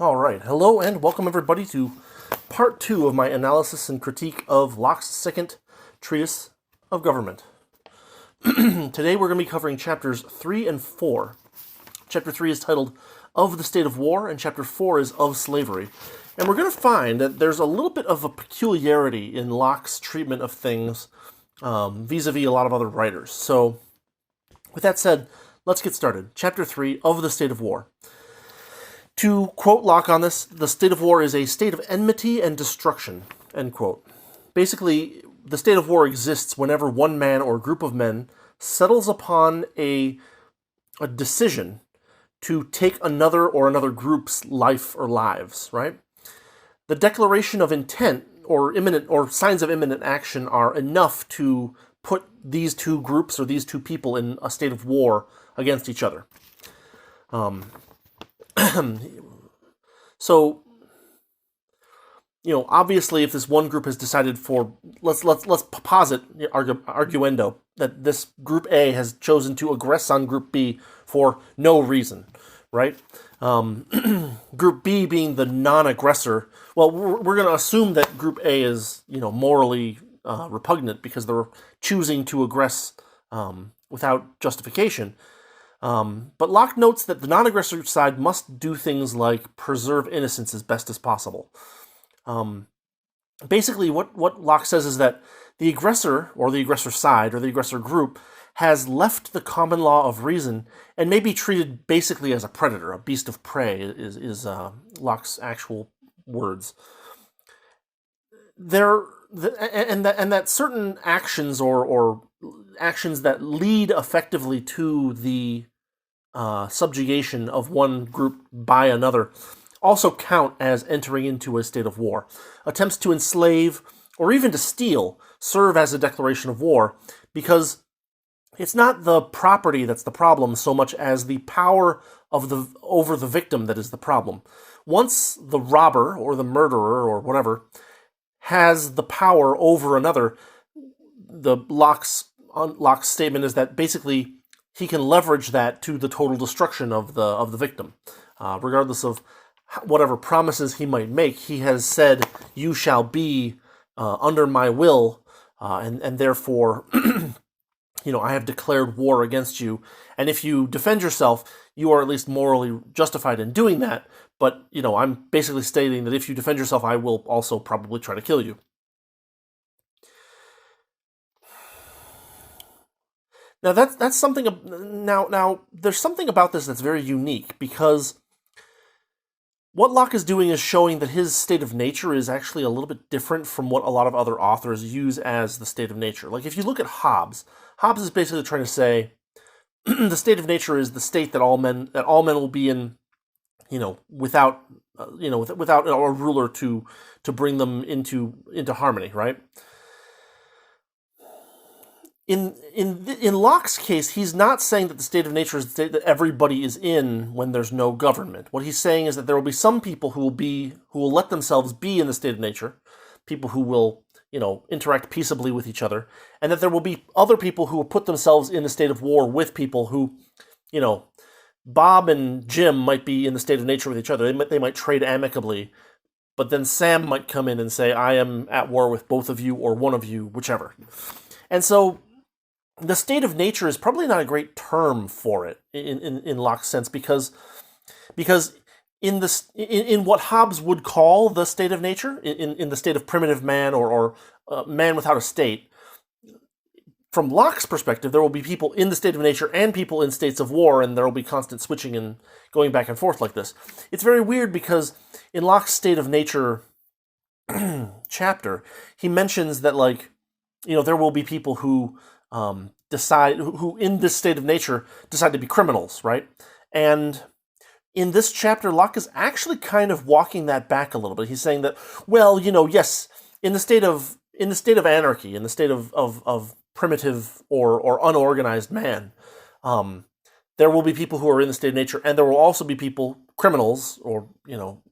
All right. Hello and welcome everybody to part two of my analysis and critique of Locke's second treatise of government. Today we're going to be covering chapters 3 and 4. Chapter 3 is titled Of the State of War, and chapter 4 is Of Slavery. And we're going to find that there's a little bit of a peculiarity in Locke's treatment of things vis-a-vis a lot of other writers. So, with that said, let's get started. Chapter 3, Of the State of War. To quote Locke on this, the state of war is a state of enmity and destruction, end quote. Basically, the state of war exists whenever one man or group of men settles upon a decision to take another or another group's life or lives, right? The declaration of intent or imminent or signs of imminent action are enough to put these two groups or these two people in a state of war against each other. So, obviously, if this one group has decided for let's posit arguendo that this group A has chosen to aggress on group B for no reason, right? Group B being the non-aggressor. Well, we're going to assume that group A is morally repugnant because they're choosing to aggress without justification. But Locke notes that the non-aggressor side must do things like preserve innocence as best as possible. Basically, what Locke says is that the aggressor, or the aggressor side, or the aggressor group, has left the common law of reason and may be treated basically as a predator, a beast of prey, is Locke's actual words. And that certain actions or actions that lead effectively to the subjugation of one group by another also count as entering into a state of war. Attempts to enslave or even to steal serve as a declaration of war because it's not the property that's the problem so much as the power of over the victim that is the problem. Once the robber or the murderer or whatever has the power over another, Locke's statement is that basically he can leverage that to the total destruction of the victim. Regardless of whatever promises he might make, he has said, "You shall be under my will, and therefore, I have declared war against you. And if you defend yourself, you are at least morally justified in doing that. But I'm basically stating that if you defend yourself, I will also probably try to kill you." Now that's something. Now there's something about this that's very unique because what Locke is doing is showing that his state of nature is actually a little bit different from what a lot of other authors use as the state of nature. Like if you look at Hobbes, Hobbes is basically trying to say the state of nature is the state that all men will be in, without without a ruler to bring them into harmony, right? In Locke's case, he's not saying that the state of nature is the state that everybody is in when there's no government. What he's saying is that there will be some people who will let themselves be in the state of nature, people who will, interact peaceably with each other, and that there will be other people who will put themselves in a state of war with people who, Bob and Jim might be in the state of nature with each other. They might trade amicably, but then Sam might come in and say, "I am at war with both of you or one of you, whichever." And so the state of nature is probably not a great term for it in Locke's sense because in what Hobbes would call the state of nature, in the state of primitive man or man without a state, from Locke's perspective, there will be people in the state of nature and people in states of war, and there will be constant switching and going back and forth like this. It's very weird because in Locke's state of nature chapter, he mentions that there will be people who who in this state of nature decide to be criminals, right? And in this chapter, Locke is actually kind of walking that back a little bit. He's saying that, well, yes, in the state of anarchy, in the state of primitive or unorganized man, there will be people who are in the state of nature, and there will also be people, criminals or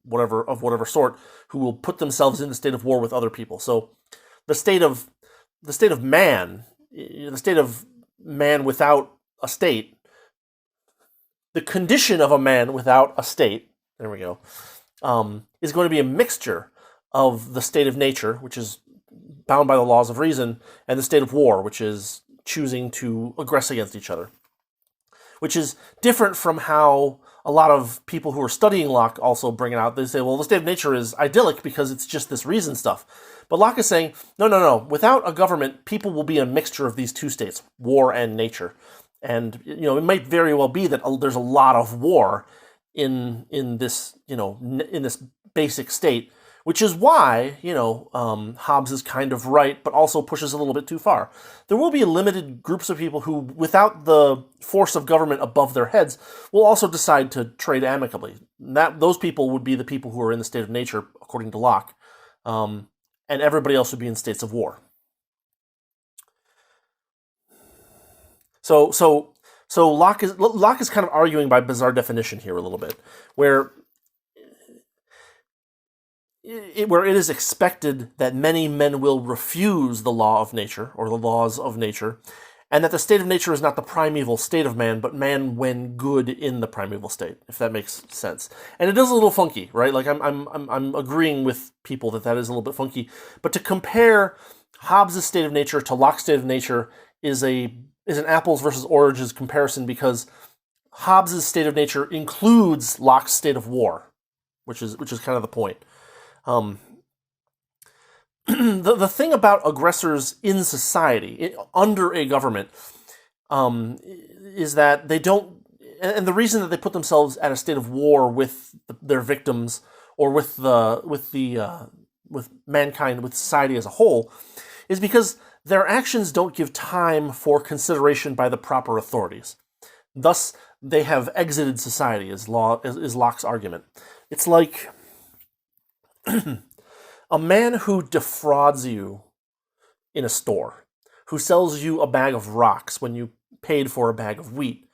whatever sort, who will put themselves in the state of war with other people. So the state of man, the state of man without a state, the condition of a man without a state, there we go, is going to be a mixture of the state of nature, which is bound by the laws of reason, and the state of war, which is choosing to aggress against each other, which is different from how a lot of people who are studying Locke also bring it out. They say, well, the state of nature is idyllic because it's just this reason stuff. But Locke is saying, no. Without a government, people will be a mixture of these two states, war and nature. And, it might very well be that there's a lot of war in this, in this basic state, which is why, Hobbes is kind of right, but also pushes a little bit too far. There will be limited groups of people who, without the force of government above their heads, will also decide to trade amicably. Those people would be the people who are in the state of nature, according to Locke, and everybody else would be in states of war. So Locke is kind of arguing by bizarre definition here a little bit, where it is expected that many men will refuse the law of nature, or the laws of nature, and that the state of nature is not the primeval state of man, but man when good in the primeval state, if that makes sense. And it is a little funky, right? Like I'm agreeing with people that is a little bit funky, but to compare Hobbes' state of nature to Locke's state of nature is an apples versus oranges comparison, because Hobbes' state of nature includes Locke's state of war, which is kind of the point. The thing about aggressors in society, under a government, is that they don't, and the reason that they put themselves at a state of war with their victims, or with mankind, with society as a whole, is because their actions don't give time for consideration by the proper authorities. Thus, they have exited society, is Locke's argument. It's like a man who defrauds you in a store, who sells you a bag of rocks when you paid for a bag of wheat.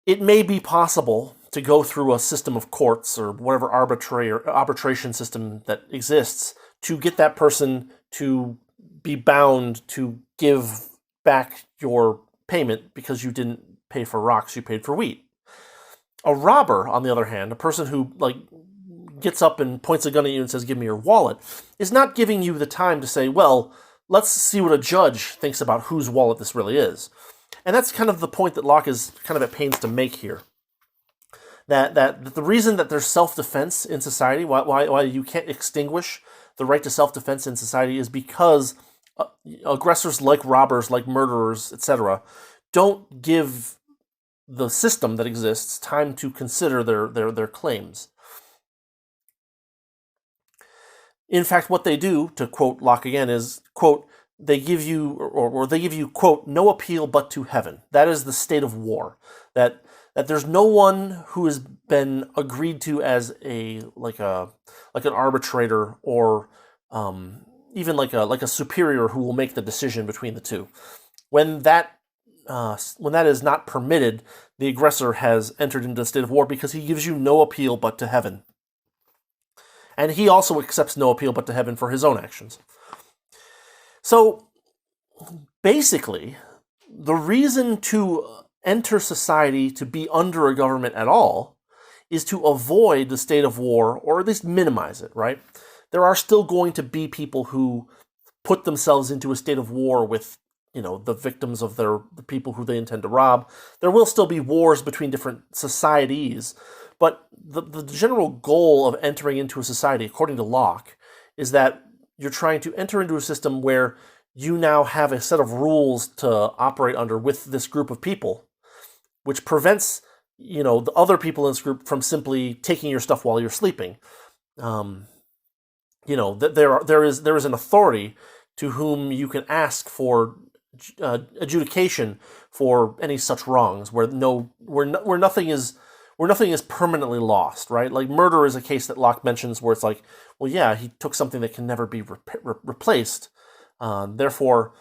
It may be possible to go through a system of courts or whatever arbitration system that exists to get that person to be bound to give back your payment because you didn't pay for rocks, you paid for wheat. A robber, on the other hand, a person who gets up and points a gun at you and says, give me your wallet, is not giving you the time to say, well, let's see what a judge thinks about whose wallet this really is. And that's kind of the point that Locke is kind of at pains to make here. That the reason that there's self-defense in society, why you can't extinguish the right to self-defense in society, is because aggressors like robbers, like murderers, etc., don't give the system that exists time to consider their claims. In fact, what they do, to quote Locke again, is, quote, they give you, or they give you, quote, no appeal but to heaven. That is the state of war. That there's no one who has been agreed to as an arbitrator, or even like a superior who will make the decision between the two. When that is not permitted, the aggressor has entered into a state of war because he gives you no appeal but to heaven. And he also accepts no appeal but to heaven for his own actions. So, basically, the reason to enter society, to be under a government at all, is to avoid the state of war, or at least minimize it, right? There are still going to be people who put themselves into a state of war with, the victims of the people who they intend to rob. There will still be wars between different societies, but the general goal of entering into a society, according to Locke, is that you're trying to enter into a system where you now have a set of rules to operate under with this group of people, which prevents, the other people in this group from simply taking your stuff while you're sleeping. There is an authority to whom you can ask for adjudication for any such wrongs, where nothing is permanently lost, right? Like murder is a case that Locke mentions where it's like, well, yeah, he took something that can never be replaced. Therefore,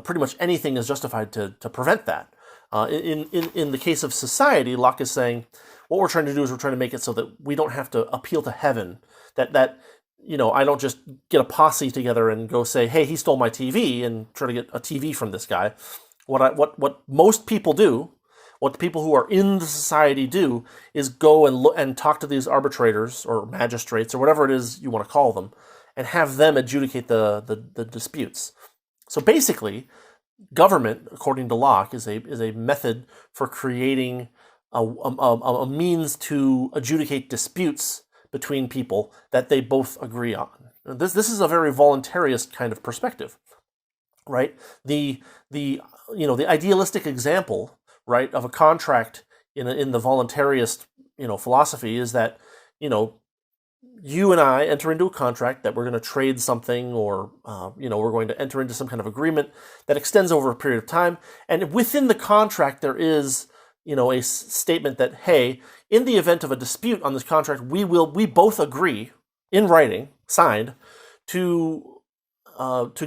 pretty much anything is justified to prevent that. In the case of society, Locke is saying what we're trying to do is we're trying to make it so that we don't have to appeal to heaven. That I don't just get a posse together and go say, hey, he stole my TV, and try to get a TV from this guy. What most people do, What the people who are in the society do is go and talk to these arbitrators or magistrates or whatever it is you want to call them, and have them adjudicate the disputes. So basically, government, according to Locke, is a method for creating a means to adjudicate disputes between people that they both agree on. This is a very voluntarist kind of perspective, right? The idealistic example, right, of a contract in the voluntarist philosophy is that you and I enter into a contract that we're going to trade something, or we're going to enter into some kind of agreement that extends over a period of time, and within the contract there is a statement that, hey, in the event of a dispute on this contract, we both agree in writing, signed, to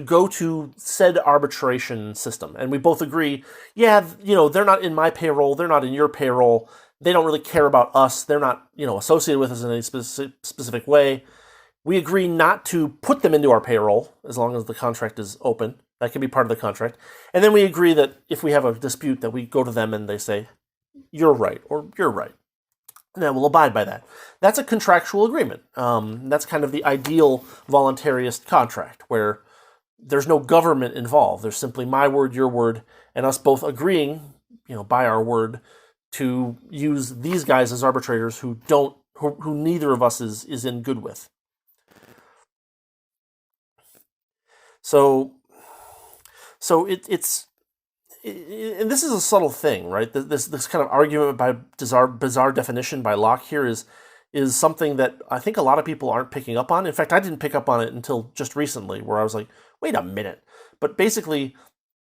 go to said arbitration system, and we both agree, yeah, they're not in my payroll, they're not in your payroll, they don't really care about us, they're not associated with us in any specific way. We agree not to put them into our payroll as long as the contract is open. That can be part of the contract. And then we agree that if we have a dispute, that we go to them and they say, you're right, or you're right. And then we'll abide by that. That's a contractual agreement. That's kind of the ideal voluntarist contract, where there's no government involved. There's simply my word, your word, and us both agreeing, by our word, to use these guys as arbitrators who neither of us is in good with. So it's and this is a subtle thing, right? This kind of argument by bizarre definition by Locke here is something that I think a lot of people aren't picking up on. In fact, I didn't pick up on it until just recently, where I was like, wait a minute. But basically,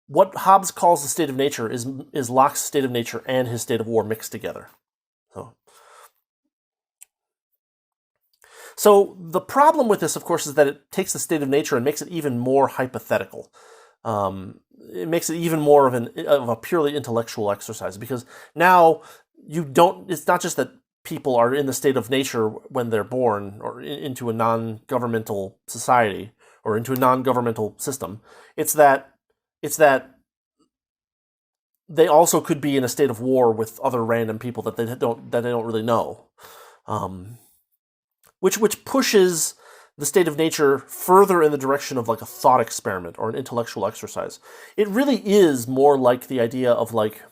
what Hobbes calls the state of nature is Locke's state of nature and his state of war mixed together. So the problem with this, of course, is that it takes the state of nature and makes it even more hypothetical. It makes it even more of a purely intellectual exercise, because now it's not just that people are in the state of nature when they're born, or into a non-governmental society, or into a non-governmental system. It's that they also could be in a state of war with other random people that they don't really know, which pushes the state of nature further in the direction of like a thought experiment or an intellectual exercise. It really is more like the idea of like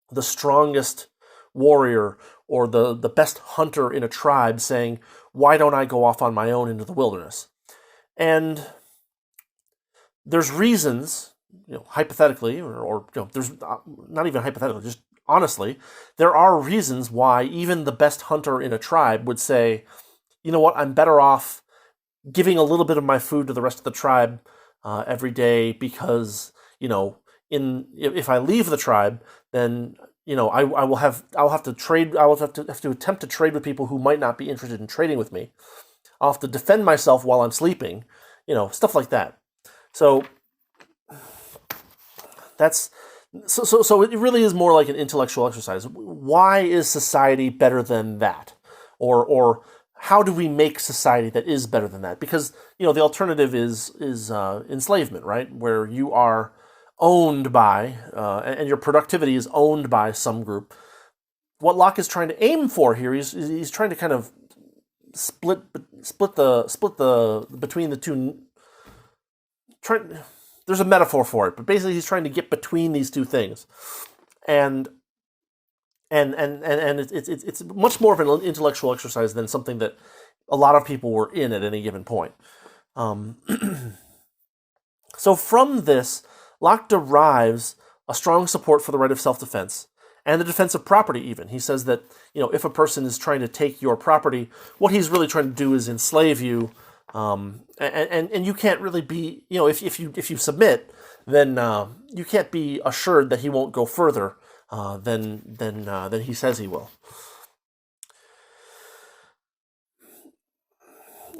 the strongest warrior or the best hunter in a tribe saying, why don't I go off on my own into the wilderness? And there's reasons, hypothetically, or there's not even hypothetically, just honestly, there are reasons why even the best hunter in a tribe would say, you know what, I'm better off giving a little bit of my food to the rest of the tribe every day, because if I leave the tribe, then I'll have to attempt to trade with people who might not be interested in trading with me. I'll have to defend myself while I'm sleeping, stuff like that. So so it really is more like an intellectual exercise. Why is society better than that, or how do we make society that is better than that? Because the alternative is enslavement, right? Where you are owned by and your productivity is owned by some group. What Locke is trying to aim for here, he's trying to kind of split the between the two. There's a metaphor for it, but basically he's trying to get between these two things, and it's much more of an intellectual exercise than something that a lot of people were in at any given point. So from this, Locke derives a strong support for the right of self-defense and the defense of property even. He says that if a person is trying to take your property, what he's really trying to do is enslave you, and you can't really be, if you submit, then you can't be assured that he won't go further than he says he will.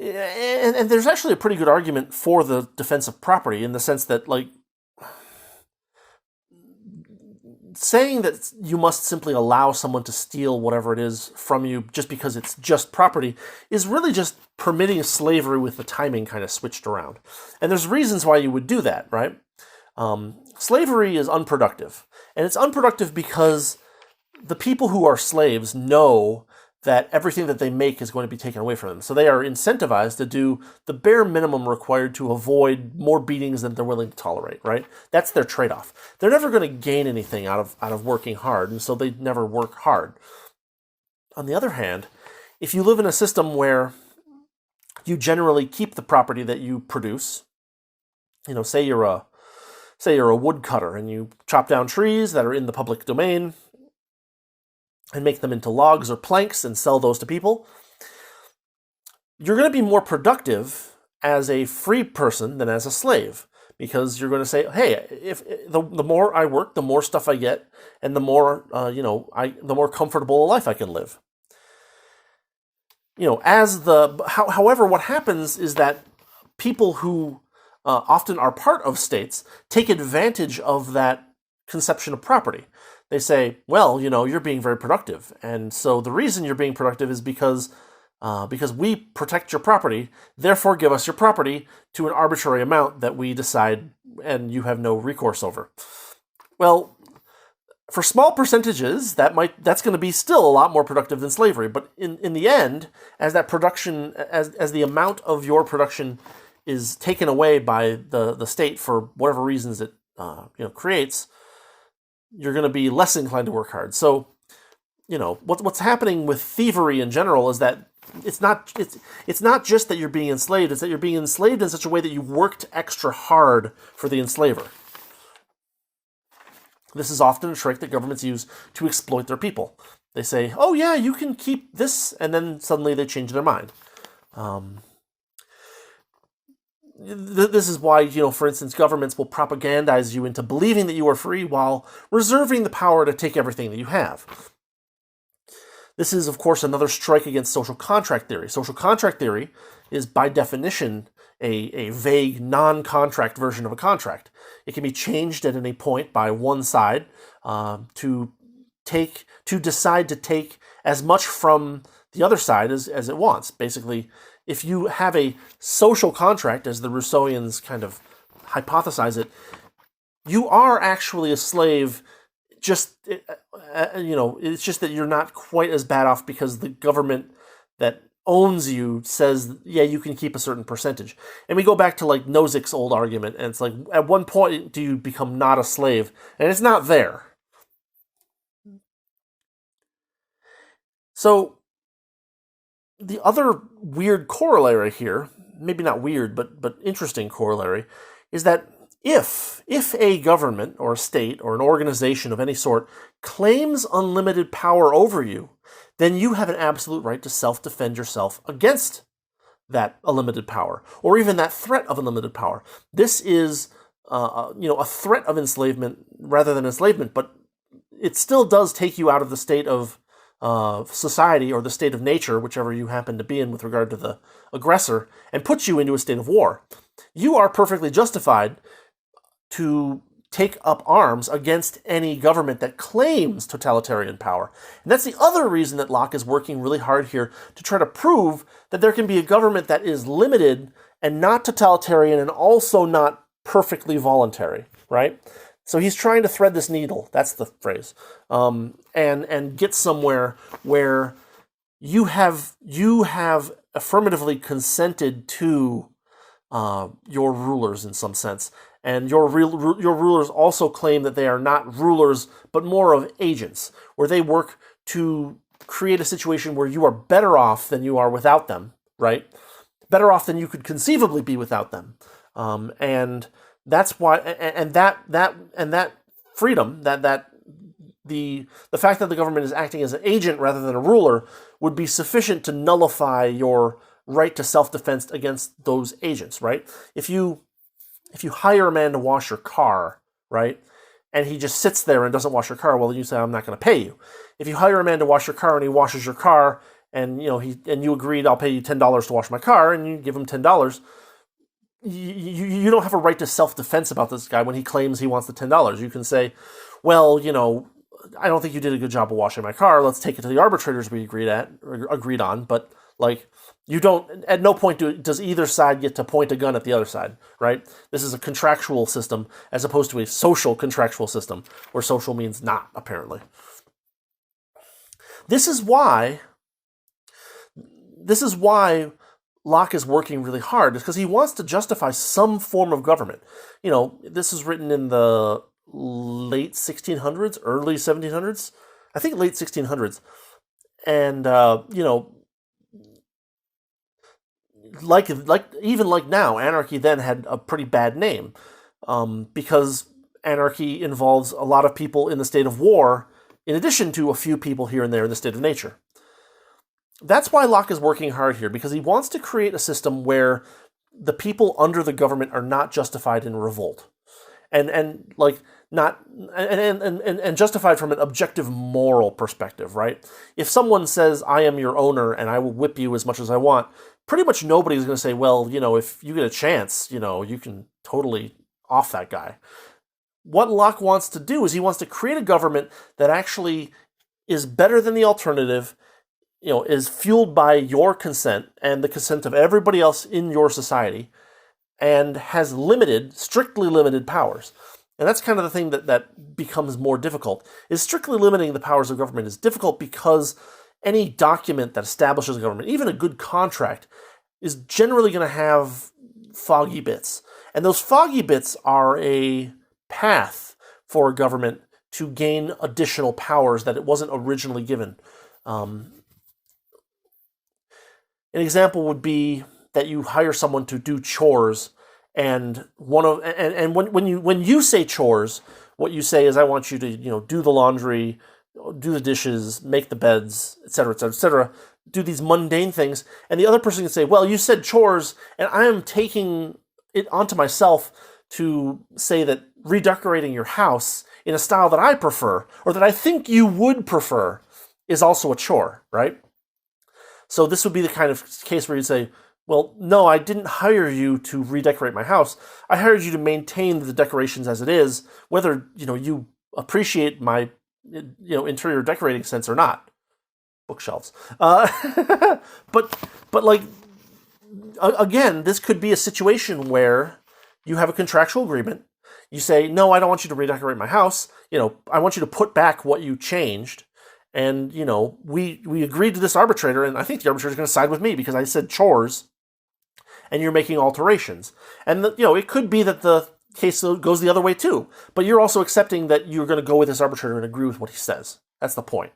And there's actually a pretty good argument for the defense of property, in the sense that, like, saying that you must simply allow someone to steal whatever it is from you just because it's just property is really just permitting slavery with the timing kind of switched around. And there's reasons why you would do that, right? Slavery is unproductive. And it's unproductive because the people who are slaves know that everything that they make is going to be taken away from them. So they are incentivized to do the bare minimum required to avoid more beatings than they're willing to tolerate, right? That's their trade-off. They're never going to gain anything out of working hard, and so they never work hard. On the other hand, if you live in a system where you generally keep the property that you produce, say you're a woodcutter and you chop down trees that are in the public domain and make them into logs or planks and sell those to people, you're going to be more productive as a free person than as a slave, because you're going to say, hey, if the more I work, the more stuff I get, and the more the more comfortable a life I can live. However, what happens is that people who often are part of states take advantage of that conception of property. They say, well, you're being very productive, and so the reason you're being productive is because we protect your property, therefore give us your property to an arbitrary amount that we decide and you have no recourse over. Well, for small percentages, that's going to be still a lot more productive than slavery, but in the end, as that production, as the amount of your production is taken away by the state for whatever reasons it creates, you're going to be less inclined to work hard. So, what's happening with thievery in general is that it's not just that you're being enslaved, it's that you're being enslaved in such a way that you worked extra hard for the enslaver. This is often a trick that governments use to exploit their people. They say, oh yeah, you can keep this, and then suddenly they change their mind. This is why, for instance, governments will propagandize you into believing that you are free while reserving the power to take everything that you have. This is, of course, another strike against social contract theory. Social contract theory is, by definition, a vague, non-contract version of a contract. It can be changed at any point by one side to decide to take as much from the other side as it wants. Basically, if you have a social contract, as the Rousseauians kind of hypothesize it, you are actually a slave. It's just that you're not quite as bad off because the government that owns you says, yeah, you can keep a certain percentage. And we go back to like Nozick's old argument, and it's like, at one point do you become not a slave? And it's not there. So the other weird corollary here, maybe not weird, but interesting corollary, is that if a government or a state or an organization of any sort claims unlimited power over you, then you have an absolute right to self-defend yourself against that unlimited power, or even that threat of unlimited power. This is a threat of enslavement rather than enslavement, but it still does take you out of the state of society or the state of nature, whichever you happen to be in with regard to the aggressor, and puts you into a state of war. You are perfectly justified to take up arms against any government that claims totalitarian power. And that's the other reason that Locke is working really hard here to try to prove that there can be a government that is limited and not totalitarian and also not perfectly voluntary, right? So he's trying to thread this needle, that's the phrase, and get somewhere where you have affirmatively consented to your rulers in some sense. And your rulers also claim that they are not rulers, but more of agents, where they work to create a situation where you are better off than you are without them, right? Better off than you could conceivably be without them. And that's why, and that freedom, the fact that the government is acting as an agent rather than a ruler would be sufficient to nullify your right to self-defense against those agents, right? If you hire a man to wash your car, right, and he just sits there and doesn't wash your car, well, you say, I'm not going to pay you. If you hire a man to wash your car and he washes your car, and you agreed, I'll pay you $10 to wash my car, and you give him $10, you don't have a right to self-defense about this guy when he claims he wants the $10. You can say, well, I don't think you did a good job of washing my car. Let's take it to the arbitrators we agreed on, but you don't, at no point does either side get to point a gun at the other side, right? This is a contractual system as opposed to a social contractual system, where social means not, apparently. This is why Locke is working really hard, is because he wants to justify some form of government. This is written in the late 1600s, early 1700s, I think late 1600s. And, like now, anarchy then had a pretty bad name, because anarchy involves a lot of people in the state of war, in addition to a few people here and there in the state of nature. That's why Locke is working hard here, because he wants to create a system where the people under the government are not justified in revolt, and justified from an objective moral perspective, right? If someone says, "I am your owner and I will whip you as much as I want," pretty much nobody's going to say, "Well, if you get a chance, you can totally off that guy." What Locke wants to do is he wants to create a government that actually is better than the alternative, is fueled by your consent and the consent of everybody else in your society, and has strictly limited powers. And that's kind of the thing that becomes more difficult. Is strictly limiting the powers of government is difficult because any document that establishes a government, even a good contract, is generally going to have foggy bits. And those foggy bits are a path for a government to gain additional powers that it wasn't originally given. An example would be that you hire someone to do chores, and when you say chores, what you say is, "I want you to do the laundry, do the dishes, make the beds, etc., etc., etc." Do these mundane things, and the other person can say, "Well, you said chores, and I am taking it onto myself to say that redecorating your house in a style that I prefer, or that I think you would prefer, is also a chore," right? So this would be the kind of case where you'd say, "Well, no, I didn't hire you to redecorate my house. I hired you to maintain the decorations as it is, whether you appreciate my interior decorating sense or not." Bookshelves. But again, this could be a situation where you have a contractual agreement. You say, "No, I don't want you to redecorate my house. I want you to put back what you changed. And, we agreed to this arbitrator, and I think the arbitrator is going to side with me because I said chores, and you're making alterations." And, it could be that the case goes the other way too, but you're also accepting that you're going to go with this arbitrator and agree with what he says. That's the point.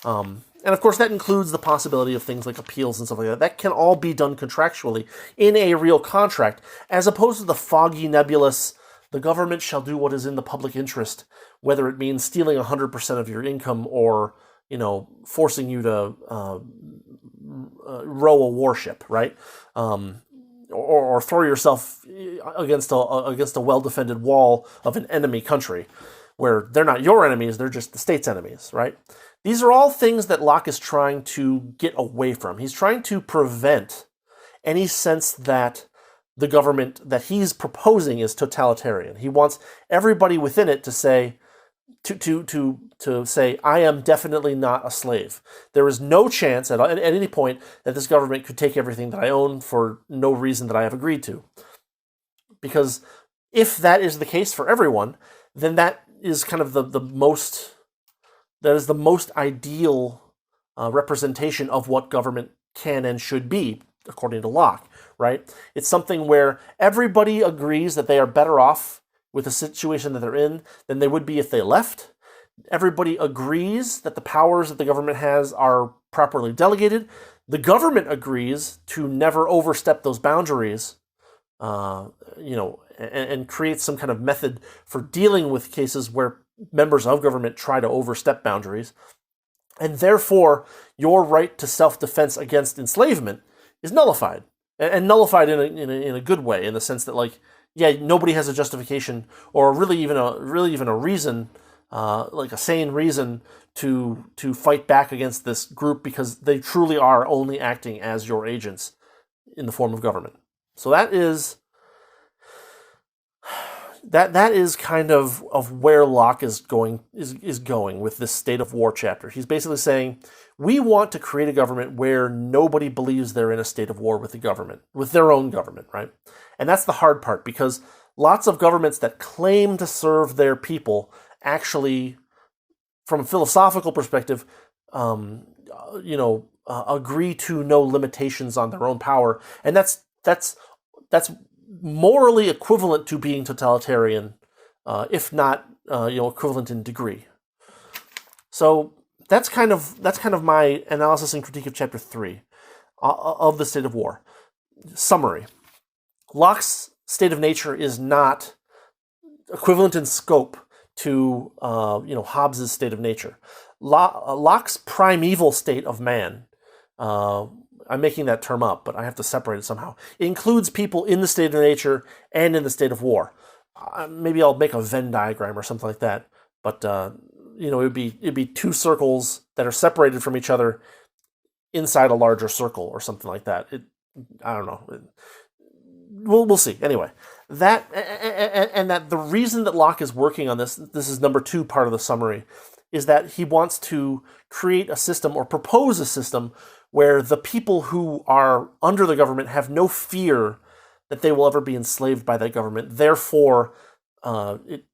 And, of course, that includes the possibility of things like appeals and stuff like that. That can all be done contractually in a real contract, as opposed to the foggy, nebulous, "The government shall do what is in the public interest," whether it means stealing 100% of your income or, forcing you to row a warship, right? Or throw yourself against a well-defended wall of an enemy country, where they're not your enemies, they're just the state's enemies, right? These are all things that Locke is trying to get away from. He's trying to prevent any sense that the government that he's proposing is totalitarian. He wants everybody within it to say, say, "I am definitely not a slave. There is no chance at any point that this government could take everything that I own for no reason that I have agreed to." Because if that is the case for everyone, then that is kind of the most ideal representation of what government can and should be, according to Locke, right? It's something where everybody agrees that they are better off with the situation that they're in than they would be if they left. Everybody agrees that the powers that the government has are properly delegated. The government agrees to never overstep those boundaries, and create some kind of method for dealing with cases where members of government try to overstep boundaries. And therefore, your right to self-defense against enslavement is nullified. And nullified in a good way, in the sense that, nobody has a justification or really even a reason, like a sane reason to fight back against this group, because they truly are only acting as your agents in the form of government. So that is kind of where Locke is going with this state of war chapter. He's basically saying, we want to create a government where nobody believes they're in a state of war with the government, with their own government, right? And that's the hard part, because lots of governments that claim to serve their people actually, from a philosophical perspective, agree to no limitations on their own power, and that's morally equivalent to being totalitarian, if not equivalent in degree. So that's kind of my analysis and critique of chapter 3 of the State of War. Summary: Locke's State of Nature is not equivalent in scope to Hobbes' State of Nature. Locke's primeval state of man, I'm making that term up, but I have to separate it somehow, it includes people in the state of nature and in the state of war. Maybe I'll make a Venn diagram or something like that, but it'd be two circles that are separated from each other inside a larger circle or something like that. I don't know. We'll see. Anyway, that the reason that Locke is working on this is number 2 part of the summary, is that he wants to create a system or propose a system where the people who are under the government have no fear that they will ever be enslaved by that government. Therefore, it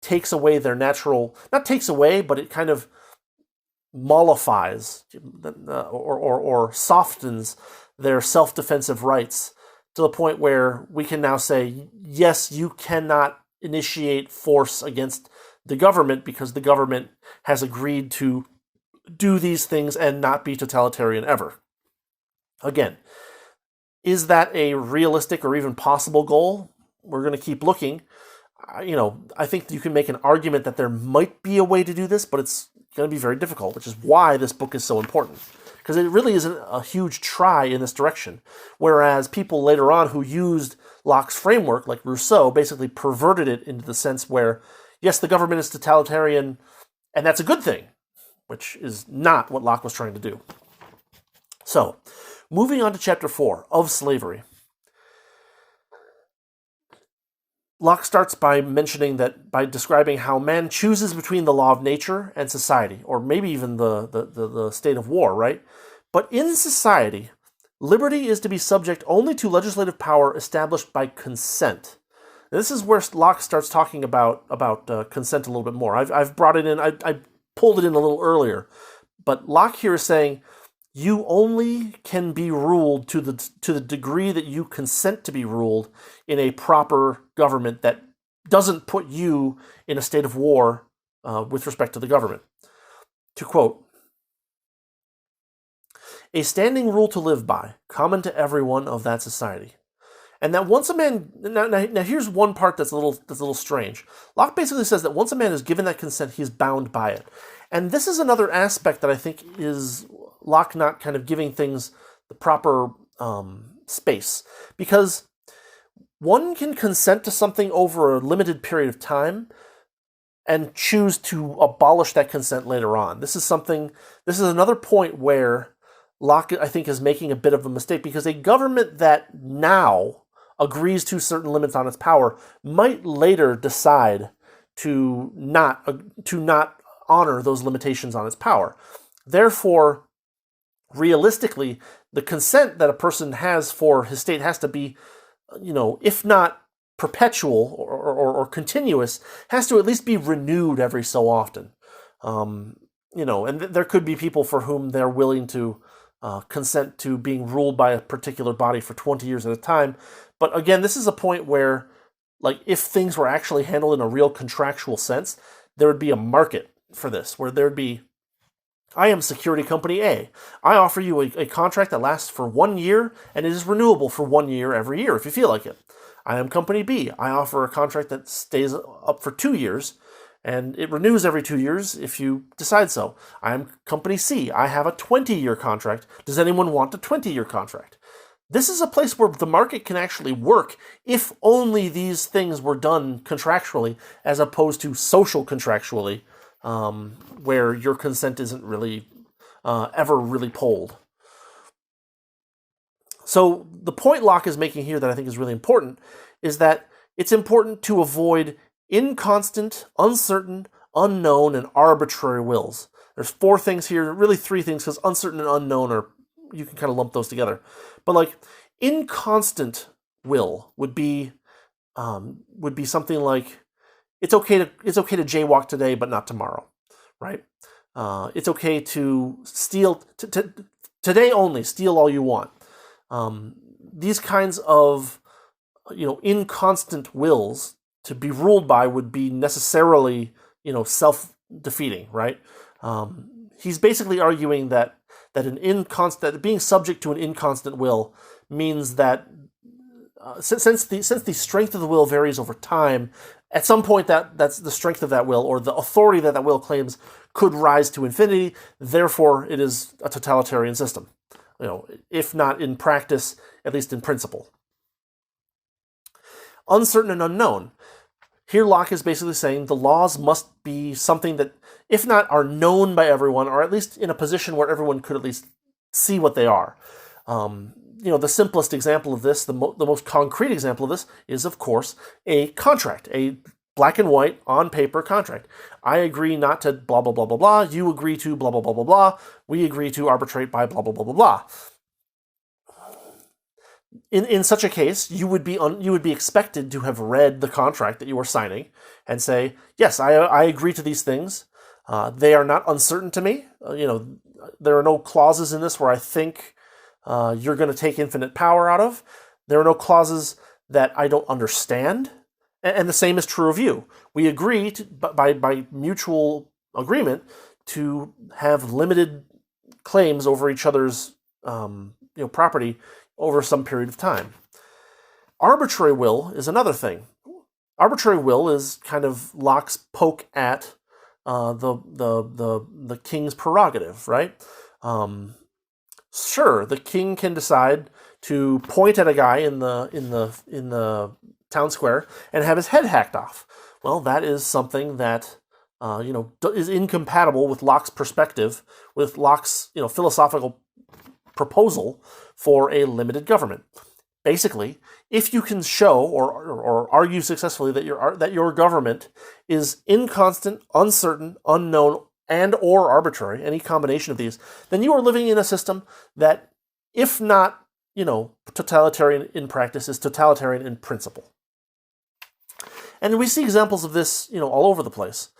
takes away their natural, not takes away, but it kind of mollifies or softens their self-defensive rights to the point where we can now say, yes, you cannot initiate force against the government because the government has agreed to do these things and not be totalitarian ever. Again, is that a realistic or even possible goal? We're going to keep looking. I think you can make an argument that there might be a way to do this, but it's going to be very difficult, which is why this book is so important. Because it really isn't a huge try in this direction. Whereas people later on who used Locke's framework, like Rousseau, basically perverted it into the sense where, yes, the government is totalitarian, and that's a good thing, which is not what Locke was trying to do. So, moving on to chapter 4, of slavery. Locke starts by describing how man chooses between the law of nature and society, or maybe even the state of war, right? But in society, liberty is to be subject only to legislative power established by consent. And this is where Locke starts talking about consent a little bit more. I've brought it in, I pulled it in a little earlier, but Locke here is saying you only can be ruled to the degree that you consent to be ruled in a proper government that doesn't put you in a state of war with respect to the government. To quote, "A standing rule to live by, common to everyone of that society." And that once a man, now here's one part that's a little strange. Locke basically says that once a man is given that consent, he's bound by it. And this is another aspect that I think is Locke not kind of giving things the proper space. Because one can consent to something over a limited period of time and choose to abolish that consent later on. This is another point where Locke, I think, is making a bit of a mistake, because a government that now agrees to certain limits on its power might later decide to not honor those limitations on its power. Therefore, realistically, the consent that a person has for his state has to be, if not perpetual or continuous, has to at least be renewed every so often. And there could be people for whom they're willing to consent to being ruled by a particular body for 20 years at a time. But again, this is a point where, if things were actually handled in a real contractual sense, there would be a market for this, where there would be, I am security company A. I offer you a contract that lasts for 1 year, and it is renewable for 1 year every year if you feel like it. I am company B. I offer a contract that stays up for 2 years, and it renews every 2 years if you decide so. I am company C. I have a 20-year contract. Does anyone want a 20-year contract? This is a place where the market can actually work if only these things were done contractually as opposed to social contractually, where your consent isn't really ever really polled. So the point Locke is making here that I think is really important is that it's important to avoid inconstant, uncertain, unknown, and arbitrary wills. There's 4 things here, really 3 things, because uncertain and unknown you can kind of lump those together. But inconstant will would be something like, it's okay to jaywalk today, but not tomorrow, right? It's okay to steal, today only, steal all you want. These kinds of, inconstant wills to be ruled by would be necessarily, self-defeating, right? He's basically arguing that being subject to an inconstant will means that since the strength of the will varies over time, at some point that's the strength of that will, or the authority that will claims, could rise to infinity. Therefore, it is a totalitarian system. If not in practice, at least in principle. Uncertain and unknown. Here Locke is basically saying the laws must be something that, if not are known by everyone, or at least in a position where everyone could at least see what they are. The simplest example of this, the most concrete example of this, is, of course, a contract, a black and white, on paper contract. I agree not to blah, blah, blah, blah, blah. You agree to blah, blah, blah, blah, blah. We agree to arbitrate by blah, blah, blah, blah, blah. In such a case, you would be expected to have read the contract that you were signing and say, yes, I agree to these things. They are not uncertain to me. There are no clauses in this where I think you're going to take infinite power out of. There are no clauses that I don't understand. And the same is true of you. We agree by mutual agreement to have limited claims over each other's property over some period of time. Arbitrary will is another thing. Arbitrary will is kind of Locke's poke at the king's prerogative, right? Sure, the king can decide to point at a guy in the town square and have his head hacked off. Well, that is something that is incompatible with Locke's perspective, with Locke's philosophical proposal for a limited government. Basically, if you can show or argue successfully that your government is inconstant, uncertain, unknown, and or arbitrary, any combination of these, then you are living in a system that, if not, totalitarian in practice, is totalitarian in principle. And we see examples of this, all over the place.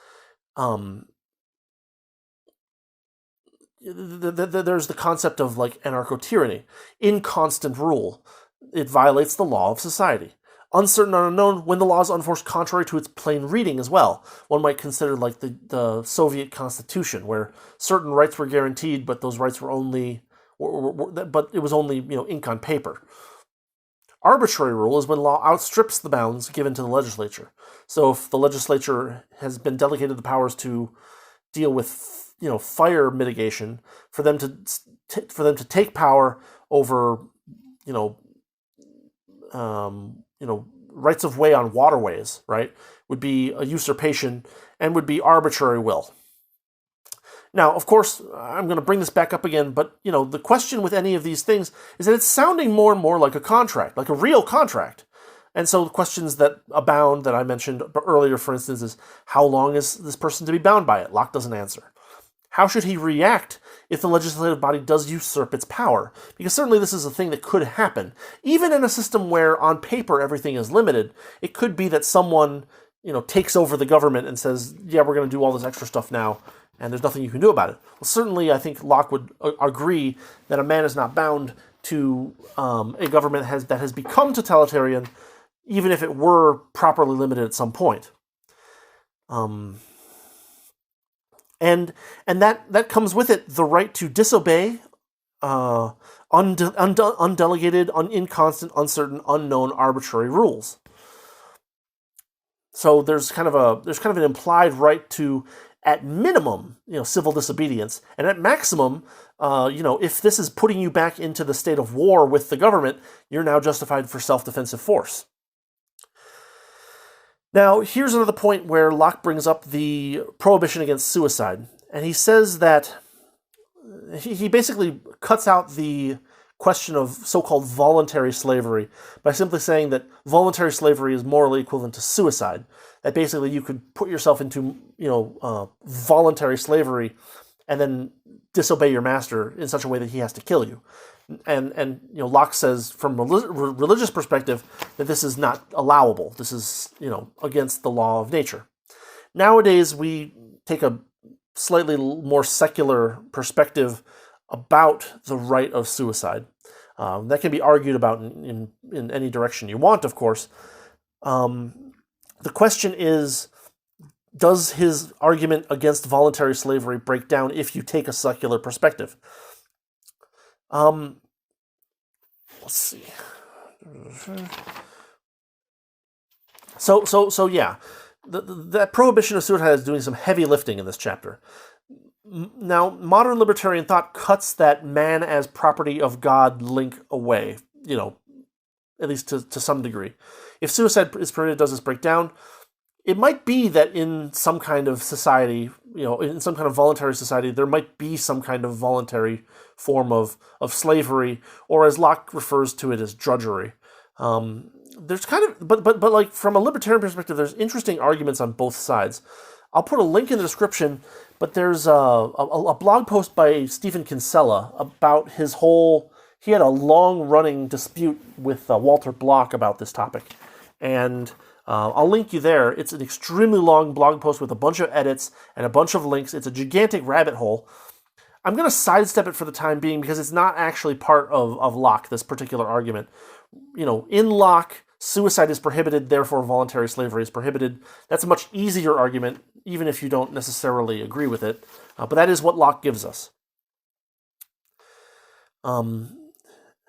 There's the concept of anarcho-tyranny, inconstant rule. It violates the law of society. Uncertain and unknown when the law is unforced contrary to its plain reading as well. One might consider the Soviet Constitution, where certain rights were guaranteed, but those rights were only, but it was only ink on paper. Arbitrary rule is when law outstrips the bounds given to the legislature. So if the legislature has been delegated the powers to deal with fire mitigation, for them to take power over rights of way on waterways, right, would be a usurpation and would be arbitrary will. Now, of course, I'm going to bring this back up again, but the question with any of these things is that it's sounding more and more like a contract, like a real contract. And so the questions that abound that I mentioned earlier, for instance, is how long is this person to be bound by it? Locke doesn't answer. How should he react if the legislative body does usurp its power? Because certainly this is a thing that could happen. Even in a system where on paper everything is limited, it could be that someone, takes over the government and says, yeah, we're going to do all this extra stuff now, and there's nothing you can do about it. Well, certainly I think Locke would agree that a man is not bound to a government that has become totalitarian, even if it were properly limited at some point. And that comes with it the right to disobey undelegated, inconstant, uncertain, unknown, arbitrary rules. So there's kind of an implied right to, at minimum, civil disobedience, and at maximum, if this is putting you back into the state of war with the government, you're now justified for self-defensive force. Now, here's another point where Locke brings up the prohibition against suicide. And he says that he basically cuts out the question of so-called voluntary slavery by simply saying that voluntary slavery is morally equivalent to suicide. That basically you could put yourself into, voluntary slavery and then disobey your master in such a way that he has to kill you. And Locke says from a religious perspective that this is not allowable. This is, against the law of nature. Nowadays, we take a slightly more secular perspective about the right of suicide. That can be argued about in any direction you want, of course. The question is, does his argument against voluntary slavery break down if you take a secular perspective? Let's see. So yeah, that prohibition of suicide is doing some heavy lifting in this chapter. Now, modern libertarian thought cuts that man as property of God link away, at least to some degree. If suicide is permitted, does this break down? It might be that in some kind of society, in some kind of voluntary society, there might be some kind of voluntary form of slavery, or as Locke refers to it, as drudgery. There's kind of, but like from a libertarian perspective, there's interesting arguments on both sides. I'll put a link in the description, but there's a blog post by Stephen Kinsella about he had a long-running dispute with Walter Block about this topic, and I'll link you there. It's an extremely long blog post with a bunch of edits and a bunch of links. It's a gigantic rabbit hole. I'm going to sidestep it for the time being because it's not actually part of Locke, this particular argument. In Locke, suicide is prohibited, therefore voluntary slavery is prohibited. That's a much easier argument, even if you don't necessarily agree with it. But that is what Locke gives us.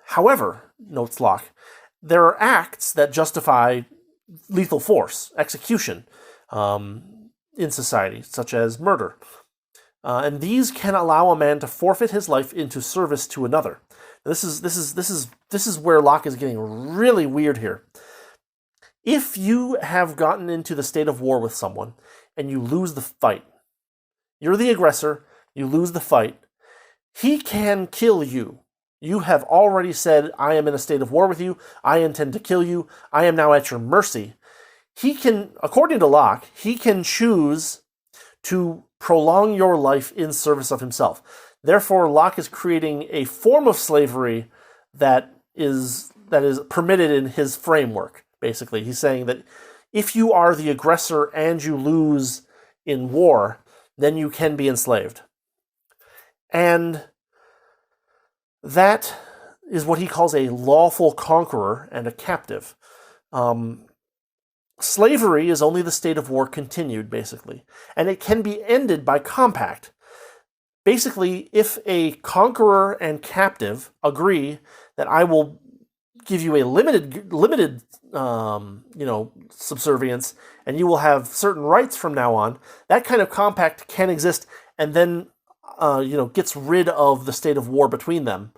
However, notes Locke, there are acts that justify lethal force, execution, in society, such as murder. And these can allow a man to forfeit his life into service to another. This is where Locke is getting really weird here. If you have gotten into the state of war with someone and you lose the fight, you're the aggressor, you lose the fight, he can kill you. You have already said, I am in a state of war with you, I intend to kill you, I am now at your mercy. He can, according to Locke, he can choose to prolong your life in service of himself. Therefore, Locke is creating a form of slavery that is permitted in his framework, basically. He's saying that if you are the aggressor and you lose in war, then you can be enslaved. And that is what he calls a lawful conqueror and a captive. Slavery is only the state of war continued, basically. And it can be ended by compact. Basically, if a conqueror and captive agree that I will give you a limited subservience, and you will have certain rights from now on, that kind of compact can exist, and then gets rid of the state of war between them.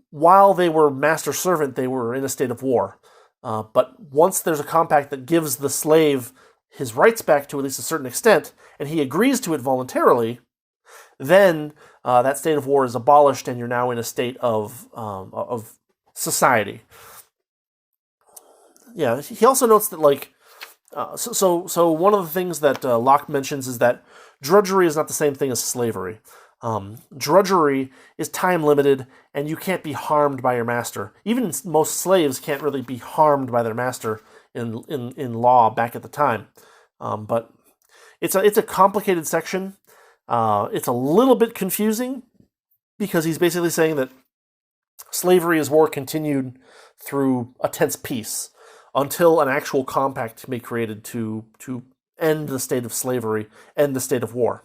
While they were master-servant, they were in a state of war. But once there's a compact that gives the slave his rights back to at least a certain extent, and he agrees to it voluntarily, then that state of war is abolished, and you're now in a state of society. Yeah, he also notes that, so one of the things that Locke mentions is that drudgery is not the same thing as slavery. Drudgery is time limited, and you can't be harmed by your master. Even most slaves can't really be harmed by their master in law back at the time. But it's a complicated section. It's a little bit confusing because he's basically saying that slavery is war continued through a tense peace until an actual compact can be created to end the state of slavery, end the state of war.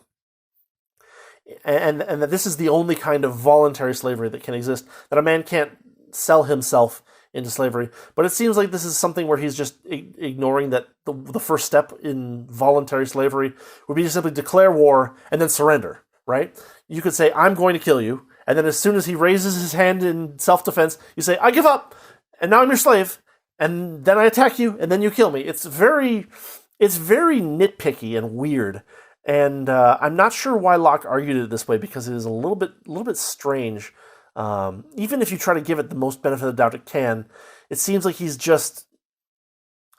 And that this is the only kind of voluntary slavery that can exist, that a man can't sell himself into slavery. But it seems like this is something where he's just ignoring that the first step in voluntary slavery would be to simply declare war and then surrender, right? You could say, I'm going to kill you, and then as soon as he raises his hand in self-defense, you say, I give up, and now I'm your slave, and then I attack you, and then you kill me. It's very nitpicky and weird. And I'm not sure why Locke argued it this way, because it is a little bit strange. Even if you try to give it the most benefit of the doubt it can, it seems like he's just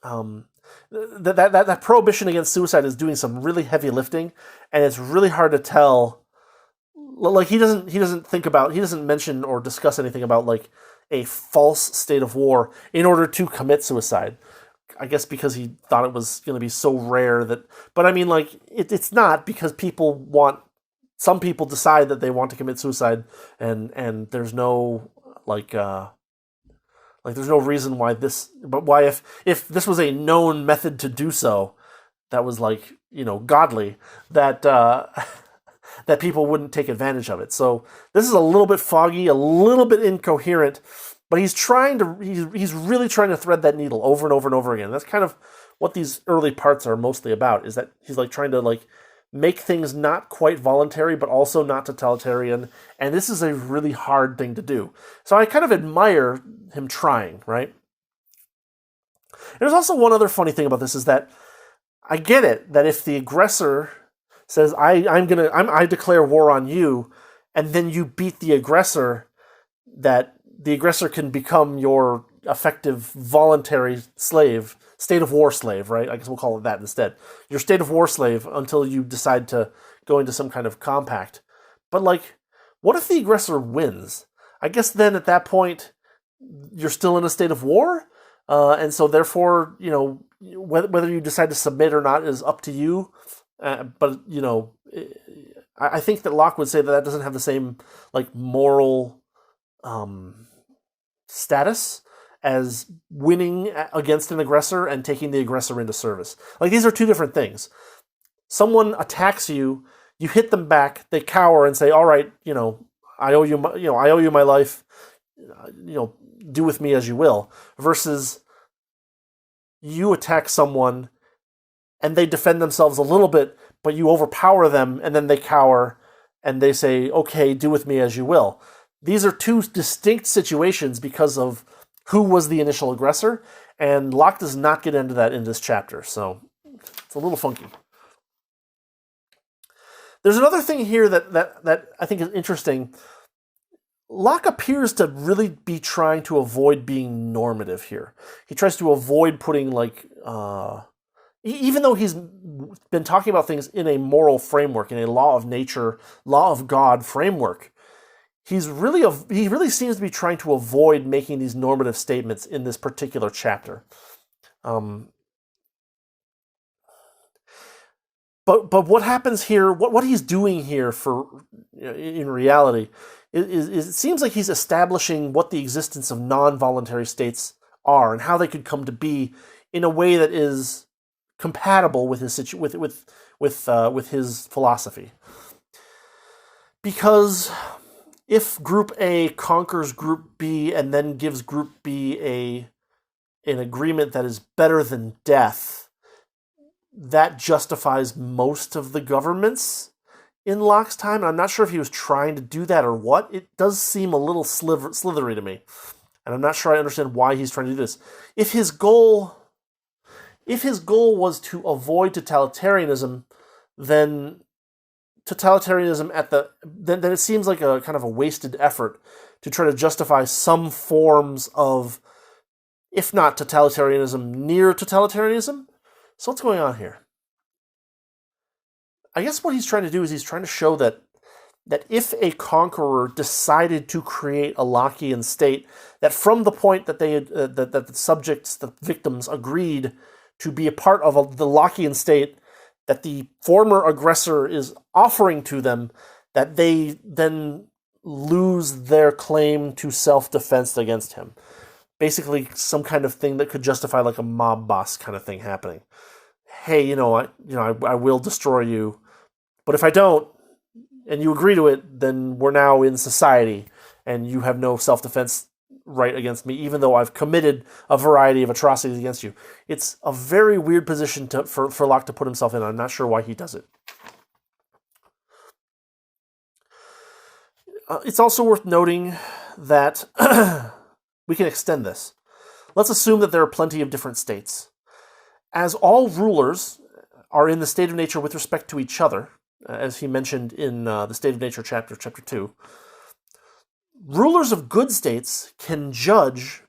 that prohibition against suicide is doing some really heavy lifting, and it's really hard to tell. Like he doesn't mention or discuss anything about like a false state of war in order to commit suicide. I guess because he thought it was going to be so rare that, but I mean, like, it's not, because people want some people decide that they want to commit suicide, and there's no there's no reason why this, but why if this was a known method to do so, that was godly, that that people wouldn't take advantage of it. So this is a little bit foggy, a little bit incoherent, but he's really trying to thread that needle over and over and over again. That's kind of what these early parts are mostly about, is that he's trying to make things not quite voluntary, but also not totalitarian. And this is a really hard thing to do. So I kind of admire him trying, right? And there's also one other funny thing about this, is that I get it, that if the aggressor says, I declare war on you, and then you beat the aggressor, that the aggressor can become your effective voluntary slave, state of war slave, right? I guess we'll call it that instead. Your state of war slave until you decide to go into some kind of compact. But what if the aggressor wins? I guess then at that point, you're still in a state of war, and so therefore, whether you decide to submit or not is up to you. But I think that Locke would say that doesn't have the same moral status as winning against an aggressor and taking the aggressor into service. These are two different things. Someone attacks you, you hit them back, they cower and say, "All right, I owe you my life. Do with me as you will." Versus you attack someone and they defend themselves a little bit, but you overpower them, and then they cower, and they say, "Okay, do with me as you will." These are two distinct situations because of who was the initial aggressor, and Locke does not get into that in this chapter, so it's a little funky. There's another thing here that I think is interesting. Locke appears to really be trying to avoid being normative here. He tries to avoid putting even though he's been talking about things in a moral framework, in a law of nature, law of God framework, he really seems to be trying to avoid making these normative statements in this particular chapter. But what happens here, what he's doing here in reality, is it seems like he's establishing what the existence of non-voluntary states are and how they could come to be in a way that is compatible with his with his philosophy. Because if Group A conquers Group B and then gives Group B an agreement that is better than death, that justifies most of the governments in Locke's time. I'm not sure if he was trying to do that or what. It does seem a little slithery to me, and I'm not sure I understand why he's trying to do this. If his goal was to avoid totalitarianism, then then it seems like a kind of a wasted effort to try to justify some forms of, if not totalitarianism, near totalitarianism. So what's going on here? I guess what he's trying to do is he's trying to show that if a conqueror decided to create a Lockean state, that from the point that that the subjects, the victims, agreed to be a part of the Lockean state that the former aggressor is offering to them, that they then lose their claim to self-defense against him. Basically, some kind of thing that could justify a mob boss kind of thing happening. Hey, I will destroy you, but if I don't, and you agree to it, then we're now in society, and you have no self-defense right against me, even though I've committed a variety of atrocities against you. It's a very weird position for Locke to put himself in. I'm not sure why he does it. It's also worth noting that we can extend this. Let's assume that there are plenty of different states. As all rulers are in the state of nature with respect to each other, as he mentioned in the State of Nature chapter 2, rulers of good states can judge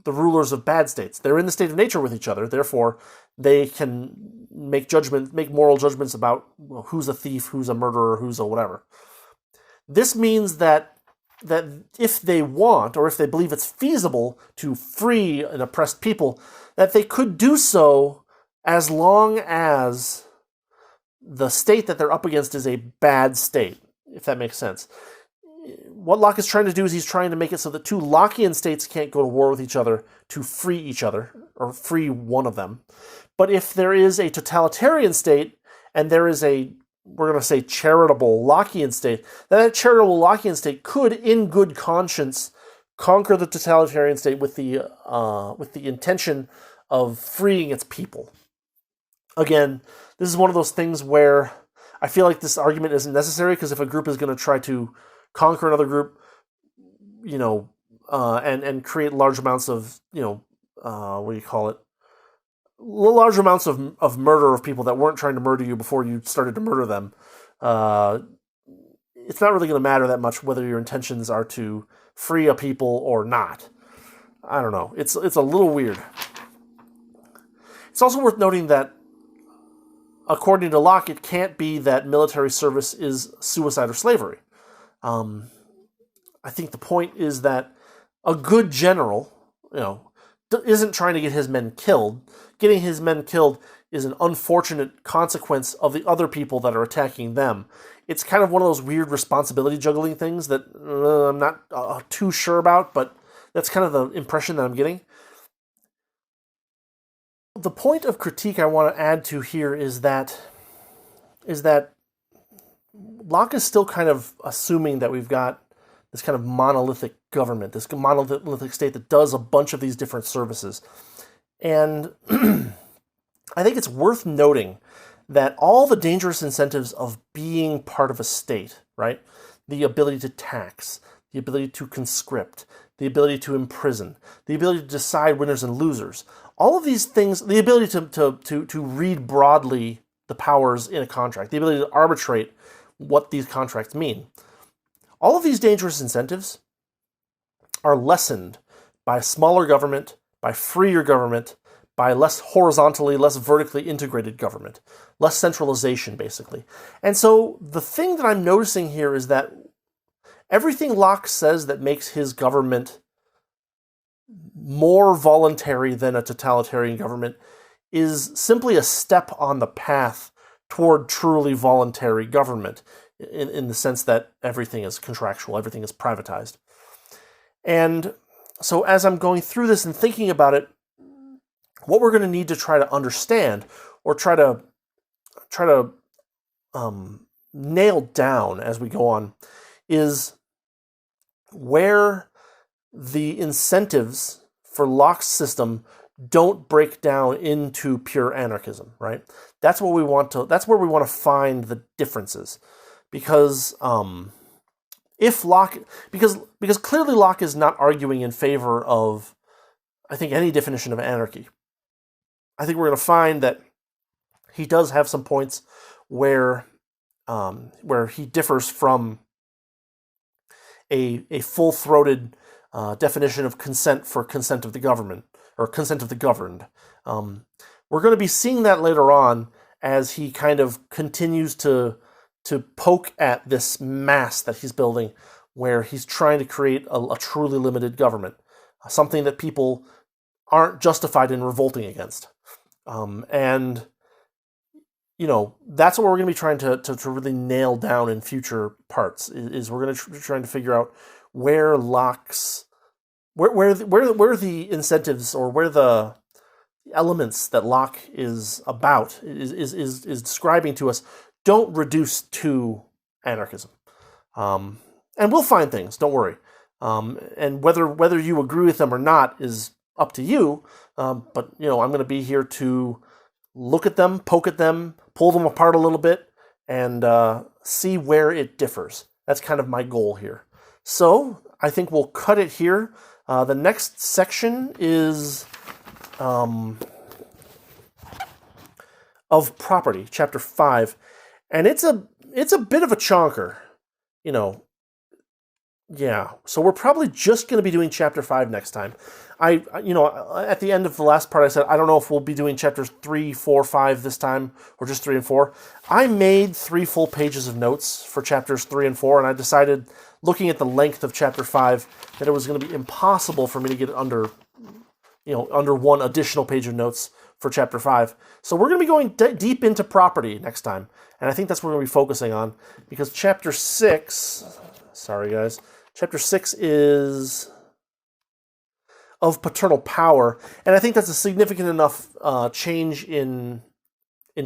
the rulers of bad states. They're in the state of nature with each other, therefore they can make moral judgments about who's a thief, who's a murderer, who's a whatever. This means that if they want, or if they believe it's feasible to free an oppressed people, that they could do so as long as the state that they're up against is a bad state. if that makes sense. What Locke is trying to do is he's trying to make it so that two Lockean states can't go to war with each other to free each other, or free one of them. But if there is a totalitarian state, and there is a, we're going to say, charitable Lockean state, that charitable Lockean state could, in good conscience, conquer the totalitarian state with the intention of freeing its people. Again, this is one of those things where I feel like this argument isn't necessary, because if a group is going to try to conquer another group, and create large amounts of, large amounts of murder of people that weren't trying to murder you before you started to murder them, it's not really going to matter that much whether your intentions are to free a people or not. I don't know. It's a little weird. It's also worth noting that, according to Locke, it can't be that military service is suicide or slavery. I think the point is that a good general, isn't trying to get his men killed. Getting his men killed is an unfortunate consequence of the other people that are attacking them. It's kind of one of those weird responsibility juggling things that I'm not too sure about, but that's kind of the impression that I'm getting. The point of critique I want to add to here is that Locke is still kind of assuming that we've got this kind of monolithic government, this monolithic state that does a bunch of these different services. And I think it's worth noting that all the dangerous incentives of being part of a state, right? The ability to tax, the ability to conscript, the ability to imprison, the ability to decide winners and losers, all of these things, the ability to read broadly the powers in a contract, the ability to arbitrate what these contracts mean. All of these dangerous incentives are lessened by a smaller government, by freer government, by less horizontally, less vertically integrated government, less centralization, basically. And so the thing that I'm noticing here is that everything Locke says that makes his government more voluntary than a totalitarian government is simply a step on the path toward truly voluntary government, in the sense that everything is contractual, everything is privatized. And so as I'm going through this and thinking about it, what we're going to need to try to understand, or try to nail down as we go on, is where the incentives for Locke's system don't break down into pure anarchism, right? That's where we want to find the differences. Because because clearly Locke is not arguing in favor of, I think, any definition of anarchy. I think we're going to find that he does have some points where he differs from a full-throated definition of consent for consent of the government, or consent of the governed. We're going to be seeing that later on as he kind of continues to poke at this mass that he's building, where he's trying to create a truly limited government, something that people aren't justified in revolting against. And that's what we're going to be trying to really nail down in future parts. Is we're going to trying to figure out where Locke's where the incentives, or where the elements that Locke is about is describing to us don't reduce to anarchism. And we'll find things, don't worry. And whether you agree with them or not is up to you. But I'm going to be here to look at them, poke at them, pull them apart a little bit, and see where it differs. That's kind of my goal here. So I think we'll cut it here. The next section is of property, chapter 5. And it's a bit of a chonker, Yeah, so we're probably just going to be doing chapter 5 next time. At the end of the last part, I said I don't know if we'll be doing chapters 3, 4, 5 this time, or just 3 and 4. I made 3 full pages of notes for chapters 3 and 4, and I decided, looking at the length of chapter 5, that it was going to be impossible for me to get under one additional page of notes for Chapter 5. So we're going to be going deep into property next time, and I think that's what we're going to be focusing on, because Chapter 6, sorry guys, Chapter 6 is of paternal power, and I think that's a significant enough change in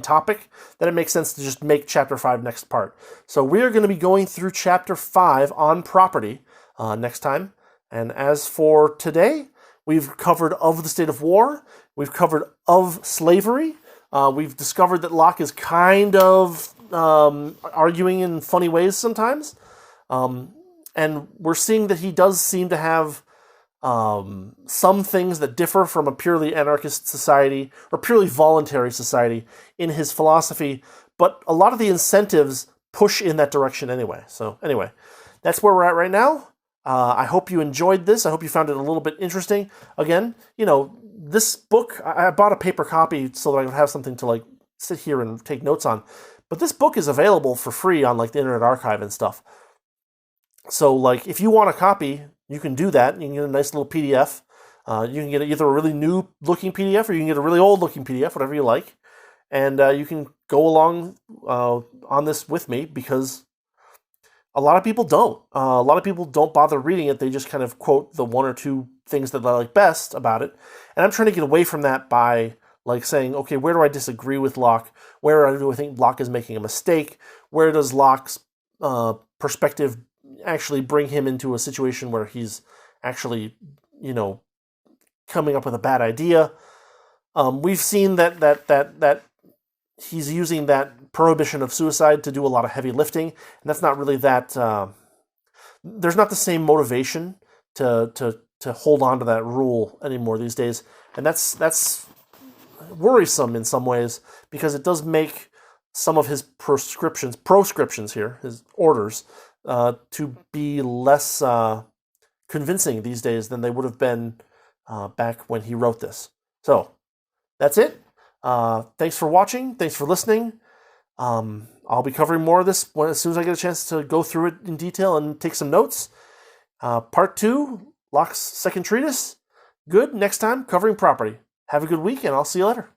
topic that it makes sense to just make Chapter 5 next part. So we are going to be going through Chapter 5 on property next time. And as for today, we've covered of the state of war, we've covered of slavery, we've discovered that Locke is kind of arguing in funny ways sometimes, and we're seeing that he does seem to have some things that differ from a purely anarchist society or purely voluntary society in his philosophy, but a lot of the incentives push in that direction anyway. So anyway, that's where we're at right now. I hope you enjoyed this. I hope you found it a little bit interesting. Again, this book, I bought a paper copy so that I would have something to like sit here and take notes on. But this book is available for free on like the Internet Archive and stuff. So like if you want a copy, you can do that. You can get a nice little PDF. You can get either a really new looking PDF or you can get a really old looking PDF, whatever you like. And you can go along on this with me, because a lot of people don't. A lot of people don't bother reading it. They just kind of quote the one or two things that they like best about it. And I'm trying to get away from that by like saying, okay, where do I disagree with Locke? Where do I think Locke is making a mistake? Where does Locke's perspective actually bring him into a situation where he's actually, coming up with a bad idea? We've seen that he's using that prohibition of suicide to do a lot of heavy lifting, and that's not really that. There's not the same motivation to hold on to that rule anymore these days, and that's worrisome in some ways, because it does make some of his proscriptions here, his orders, to be less convincing these days than they would have been back when he wrote this. So that's it. Thanks for watching. Thanks for listening. I'll be covering more of this as soon as I get a chance to go through it in detail and take some notes. Part 2, Locke's second treatise. Good. Next time, covering property. Have a good week, and I'll see you later.